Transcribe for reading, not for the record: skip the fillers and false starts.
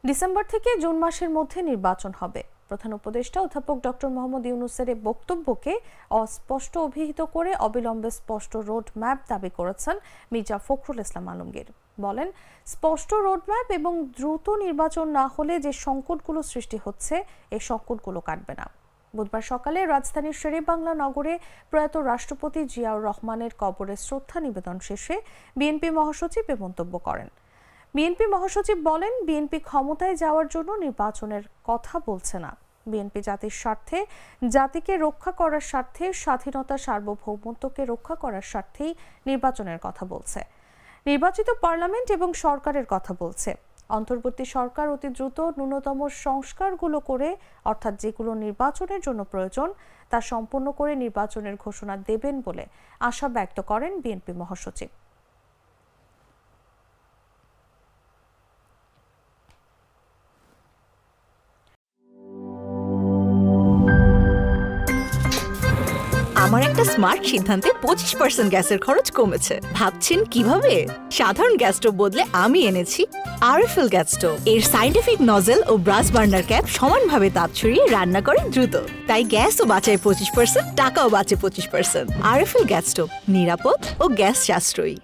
December থেকে June মাসের মধ্যে নির্বাচন হবে। প্রধান উপদেষ্টা অধ্যাপক ডক্টর মোহাম্মদ ইউনূসের এই বক্তব্যকে অস্পষ্ট অভিহিত করে অবিলম্বে স্পষ্ট রোড ম্যাপ দাবি করেছেন মির্জা ফখরুল ইসলাম আলমগীর। বলেন, স্পষ্ট রোডম্যাপ এবং দ্রুত নির্বাচন না হলে যে সংকটগুলো সৃষ্টি হচ্ছে এই সংকটগুলো কাটবে না। বুধবার সকালে রাজধানীর শেরেবাংলা নগরে প্রয়াত রাষ্ট্রপতি জিয়াউর রহমানের কবরে শ্রদ্ধা নিবেদন শেষে বিএনপি মহাসচিব এ মন্তব্য করেন। বিএনপি মহাসচিব বলেন, বিএনপি ক্ষমতায় যাওয়ার জন্য নির্বাচনের কথা বলছে না। বিএনপি জাতির স্বার্থে, জাতিকে রক্ষা করার স্বার্থে, স্বাধীনতা সার্বভৌমত্বকে রক্ষা করার স্বার্থেই নির্বাচনের কথা বলছে। নির্বাচিত পার্লামেন্ট এবং সরকারের কথা বলছে। অন্তর্বর্তী সরকার অতি দ্রুত ন্যূনতম সংস্কারগুলো করে, অর্থাৎ যেগুলো নির্বাচনের জন্য প্রয়োজন তা সম্পন্ন করে নির্বাচনের ঘোষণা দেবেন বলে আশা ব্যক্ত করেন বিএনপি মহাসচিব। আমার একটা স্মার্ট সিদ্ধান্তে 25% গ্যাসের খরচ কমেছে। ভাবছেন কিভাবে? সাধারণ গ্যাস স্টোভ বদলে আমি এনেছি আরএফএল গ্যাস স্টোভ। এর সাইন্টিফিক নজল ও ব্রাস বার্নার ক্যাপ সমানভাবে তাপ ছড়িয়ে রান্না করে দ্রুত। তাই গ্যাসও বাঁচায় 25%, টাকাও বাঁচে 25%। আরএফএল গ্যাস স্টোভ নিরাপদ ও গ্যাস সাশ্রয়ী।